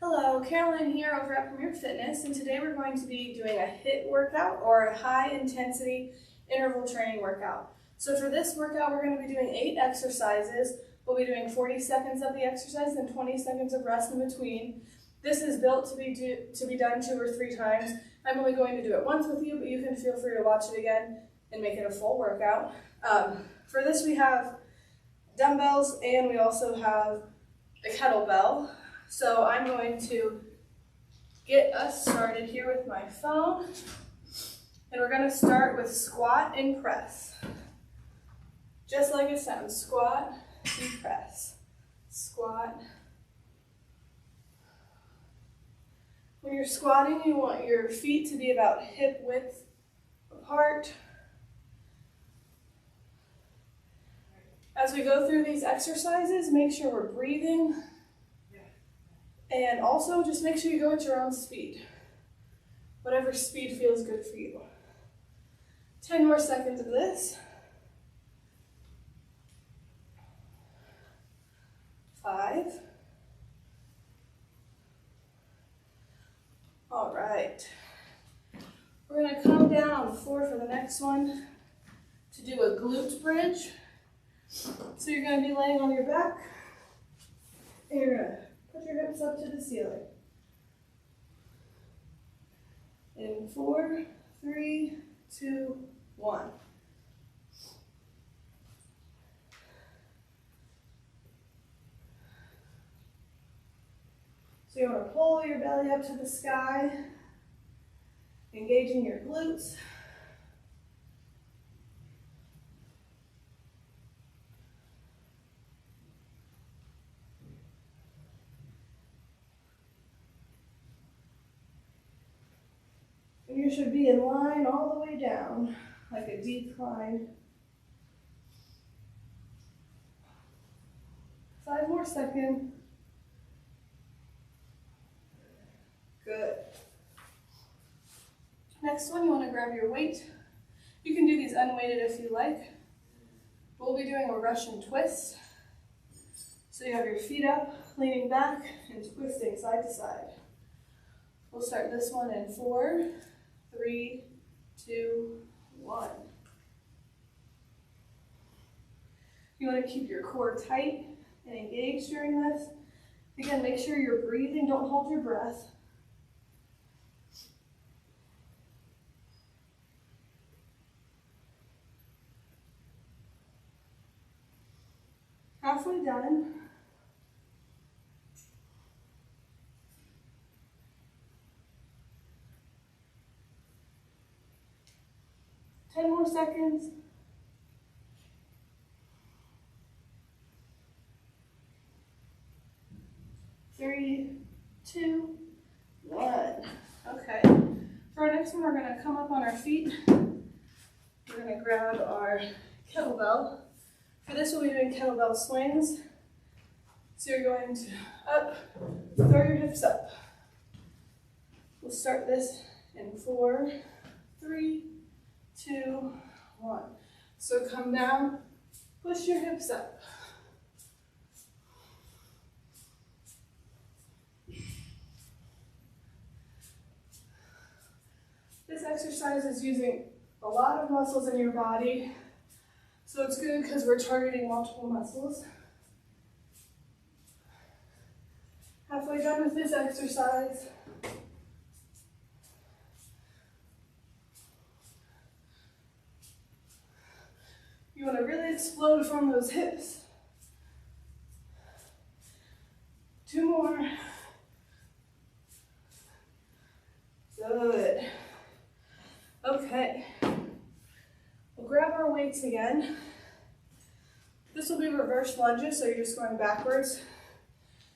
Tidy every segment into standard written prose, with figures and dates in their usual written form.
Hello, Caroline here over at Premier Fitness, and today we're going to be doing a HIIT workout, or a high intensity interval training workout. So for this workout, we're going to be doing 8 exercises. We'll be doing 40 seconds of the exercise and 20 seconds of rest in between. This is built to be done 2 or 3 times. I'm only going to do it once with you, but you can feel free to watch it again and make it a full workout. For this, we have dumbbells and we also have a kettlebell. So I'm going to get us started here with my phone, and we're going to start with squat and press. Just like it sounds, squat and press, squat. When you're squatting, you want your feet to be about hip width apart. As we go through these exercises, make sure we're breathing. And also, just make sure you go at your own speed. Whatever speed feels good for you. 10 more seconds of this. 5. All right. We're going to come down on the floor for the next one to do a glute bridge. So you're going to be laying on your back, and you're going to put your hips up to the ceiling. In 4, 3, 2, 1. So you want to pull your belly up to the sky, engaging your glutes. And you should be in line all the way down, like a decline. 5 more seconds. Good. Next one, you want to grab your weight. You can do these unweighted if you like. We'll be doing a Russian twist. So you have your feet up, leaning back, and twisting side to side. We'll start this one in 4, 3, 2, 1. You want to keep your core tight and engaged during this. Again, make sure you're breathing, don't hold your breath. Halfway done. Ten more seconds. 3, 2, 1. Okay. For our next one, we're going to come up on our feet. We're going to grab our kettlebell. For this, we'll be doing kettlebell swings. So you're going to up, throw your hips up. We'll start this in 4, 3, 2, 1. So come down, push your hips up. This exercise is using a lot of muscles in your body, so it's good because we're targeting multiple muscles. Halfway done with this exercise. You want to really explode from those hips. 2 more. Good. Okay. We'll grab our weights again. This will be reverse lunges, so you're just going backwards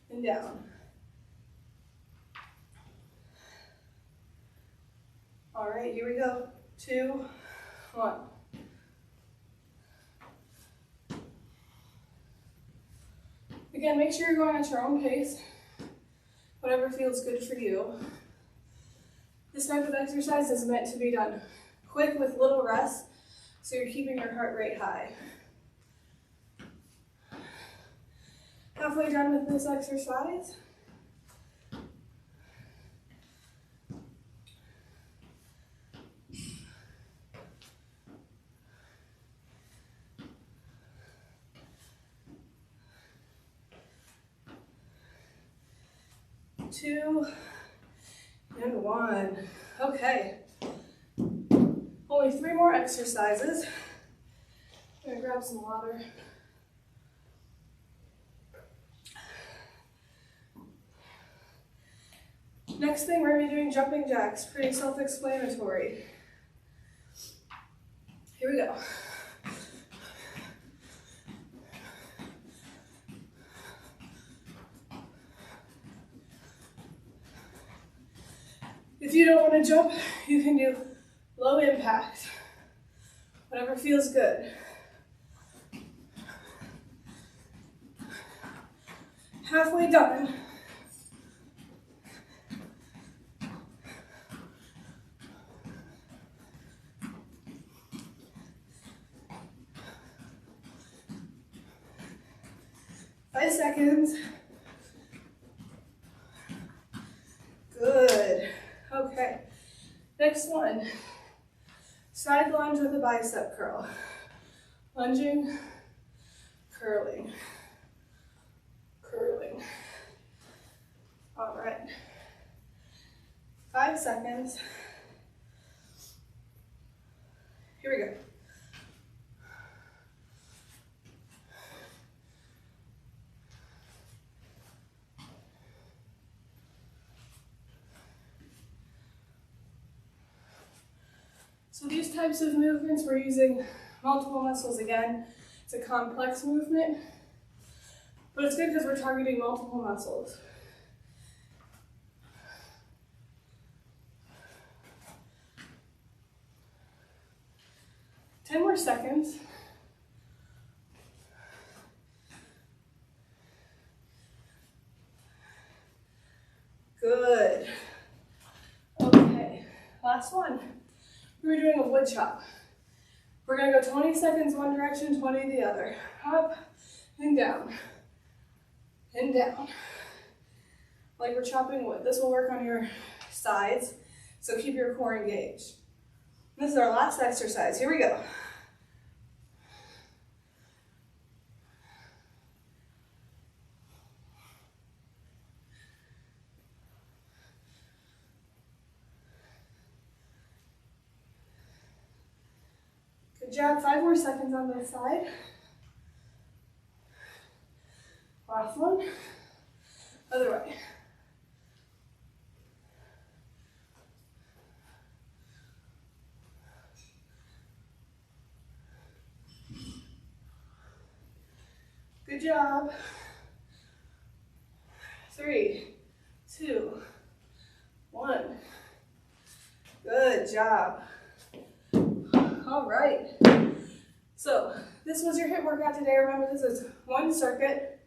and down. All right, here we go. 2, 1. Again, make sure you're going at your own pace, whatever feels good for you. This type of exercise is meant to be done quick with little rest, so you're keeping your heart rate high. Halfway done with this exercise. 2, and 1. Okay. Only 3 more exercises. I'm gonna grab some water. Next thing, we're gonna be doing jumping jacks. Pretty self-explanatory. Here we go. If you don't want to jump, you can do low impact. Whatever feels good. Halfway done. Five seconds. Good. Okay. Next one. Side lunge with a bicep curl. Lunging, curling, curling. All right. 5 seconds. Here we go. So these types of movements, we're using multiple muscles again. It's a complex movement, but it's good because we're targeting multiple muscles. Ten more seconds. Good. Okay, last one. We're doing a wood chop. We're gonna go 20 seconds one direction, 20 the other. Up and down, and down. Like we're chopping wood. This will work on your sides, so keep your core engaged. This is our last exercise. Here we go. Good job. 5 more seconds on this side. Last one. Other way. Good job. 3, 2, 1. Good job. All right. So this was your HIIT workout today. Remember, this is one circuit.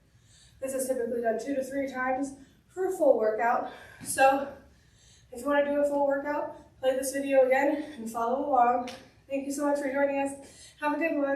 This is typically done 2 to 3 times for a full workout. So if you want to do a full workout, play this video again and follow along. Thank you so much for joining us. Have a good one.